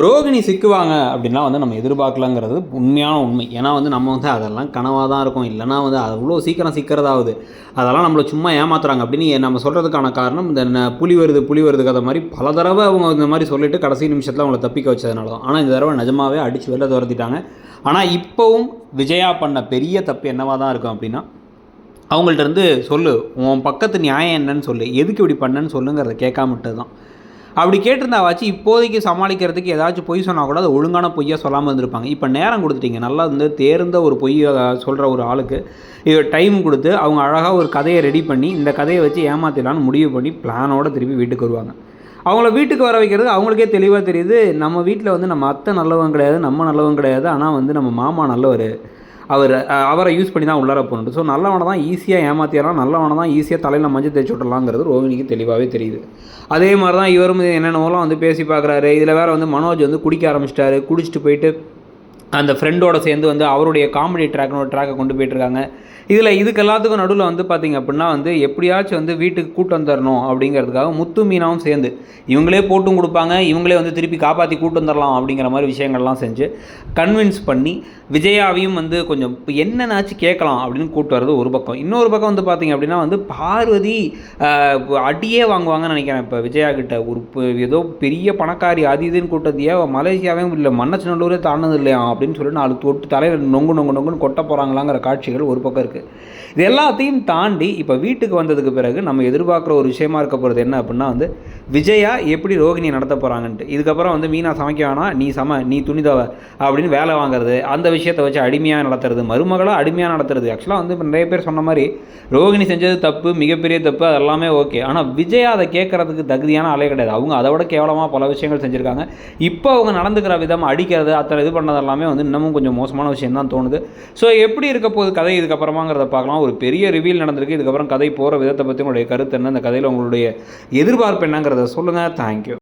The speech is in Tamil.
ரோகிணி சிக்குவாங்க அப்படின்லாம் வந்து நம்ம எதிர்பார்க்கலங்கிறது உண்மையான உண்மை. ஏன்னா வந்து நம்ம வந்து அதெல்லாம் கனவாக தான் இருக்கும். இல்லைனா வந்து அவ்வளோ சீக்கிரம் சிக்கிறதாவது. அதெல்லாம் நம்மளை சும்மா ஏமாத்துறாங்க அப்படின்னு நம்ம சொல்கிறதுக்கான காரணம் இந்த புலி வருது கதை மாதிரி பல தடவை அவங்க இந்த மாதிரி சொல்லிட்டு கடைசி நிமிஷத்தில் அவங்கள தப்பிக்க வச்சதுனால தான். ஆனால் இந்த தடவை நிஜமாவே அடித்து வெளில துரத்திட்டாங்க. ஆனால் இப்போவும் விஜயா பண்ண பெரிய தப்பு என்னவாக தான் இருக்கும் அப்படின்னா, அவங்கள்ட்ட இருந்து சொல்லு, உன் பக்கத்து நியாயம் என்னன்னு சொல்லு, எதுக்கு இப்படி பண்ணன்னு சொல்லுங்கிறத கேட்காம விட்டது தான். அப்படி கேட்டிருந்தாவாச்சு இப்போதைக்கு சமாளிக்கிறதுக்கு ஏதாச்சும் பொய் சொன்னால் கூட அதை ஒழுங்கான பொய்யாக சொல்லாமல் இருந்திருப்பாங்க. இப்போ நேரம் கொடுத்துட்டீங்க, நல்லா வந்து தேர்ந்த ஒரு பொய்யை சொல்கிற ஒரு ஆளுக்கு டைம் கொடுத்து அவங்க அழகாக ஒரு கதையை ரெடி பண்ணி இந்த கதையை வச்சு ஏமாத்திடலான்னு முடிவு பண்ணி பிளானோடு திருப்பி வீட்டுக்கு வருவாங்க. அவங்கள வீட்டுக்கு வர வைக்கிறது அவங்களுக்கே தெளிவாக தெரியுது. நம்ம வீட்டில் வந்து நம்ம அத்தை நல்லவங்க கிடையாது, நம்ம நல்லவங்க கிடையாது, ஆனால் வந்து நம்ம மாமா நல்லவர், அவரை யூஸ் பண்ணி தான் உள்ளார போகணும். ஸோ நல்லவனை தான் ஈஸியாக ஏமாற்றிடலாம், நல்லவனை தான் ஈஸியாக தலையில் மஞ்சள் தேய்ச்சி விட்டுறலாங்கிறது ரோகிணிக்கு தெளிவாகவே தெரியுது. அதே மாதிரி தான் இவரும் என்னென்னவோலாம் வந்து பேசி பார்க்குறாரு. இதில் வேறு வந்து மனோஜ் வந்து குடிக்க ஆரம்பிச்சிட்டாரு. குடிச்சிட்டு போயிட்டு அந்த ஃப்ரெண்டோட சேர்ந்து வந்து அவருடைய காமெடி ட்ராக்கை கொண்டு போயிட்டுருக்காங்க. இதுக்கு எல்லாத்துக்கும் நடுவில் வந்து பார்த்திங்க அப்படின்னா வந்து எப்படியாச்சும் வந்து வீட்டுக்கு கூட்டம் தரணும் அப்படிங்கிறதுக்காக முத்து மீனாவும் சேர்ந்து இவங்களே போட்டும் கொடுப்பாங்க, இவங்களே வந்து திருப்பி காப்பாற்றி கூட்டு வந்துடலாம் அப்படிங்கிற மாதிரி விஷயங்கள்லாம் செஞ்சு கன்வின்ஸ் பண்ணி விஜயாவையும் வந்து கொஞ்சம் என்னென்னாச்சும் கேட்கலாம் அப்படின்னு கூப்பிட்டு வர்றது ஒரு பக்கம். இன்னொரு பக்கம் வந்து பார்த்திங்க அப்படின்னா வந்து பார்வதி அடியே வாங்குவாங்கன்னு நினைக்கிறேன். இப்போ விஜயா கிட்ட ஒரு ஏதோ பெரிய பணக்காரி அது இதுன்னு கூட்டத்தையே மலேசியாவே இல்லை மன்னச்சநல்லூரே தாண்டது இல்லையா அப்படின்னு சொல்லி 4 தொட்டு தலையில் நொங்குன்னு கொட்ட போகிறாங்களாங்கிற காட்சிகள் ஒரு பக்கம் இருக்குது. இது எல்லாத்தையும் தாண்டி இப்போ வீட்டுக்கு வந்ததுக்கு பிறகு நம்ம எதிர்பார்க்குற ஒரு விஷயமா இருக்க போகிறது என்ன அப்படின்னா வந்து விஜயா எப்படி ரோகிணியை நடத்த போகிறாங்கன்ட்டு. இதுக்கப்புறம் வந்து மீனா சமைக்க வேணாம், நீ துணிதவ அப்படின்னு வேலை வாங்குறது, அந்த விஷயத்தை வச்சு அடிமையாக நடத்துறது, மருமகளாக அடிமையாக நடத்துறது. ஆக்சுவலாக வந்து இப்போ நிறைய பேர் சொன்ன மாதிரி ரோகிணி செஞ்சது தப்பு, மிகப்பெரிய தப்பு, அது எல்லாமே ஓகே. ஆனால் விஜயா அதை கேட்குறதுக்கு தகுதியான ஆளே கிடையாது. அவங்க அதை விட கேவலமாக பல விஷயங்கள் செஞ்சுருக்காங்க. இப்போ அவங்க நடந்துக்கிற விதம், அடிக்கிறது, அத்தனை இது பண்ணது எல்லாமே வந்து இன்னமும் கொஞ்சம் மோசமான விஷயம் தான் தோணுது. ஸோ எப்படி இருக்க போகுது கதை இதுக்கப்புறமாங்கிறத பார்க்கலாம். ஒரு பெரிய ரிவீல் நடந்திருக்கு. இதுக்கப்புறம் கதை போகிற விதத்தை பற்றி உங்களுடைய கருத்து என்ன, அந்த கதையில் உங்களுடைய எதிர்பார்ப்பு என்னங்கிறத சொல்லுங்கள். தேங்க்யூ.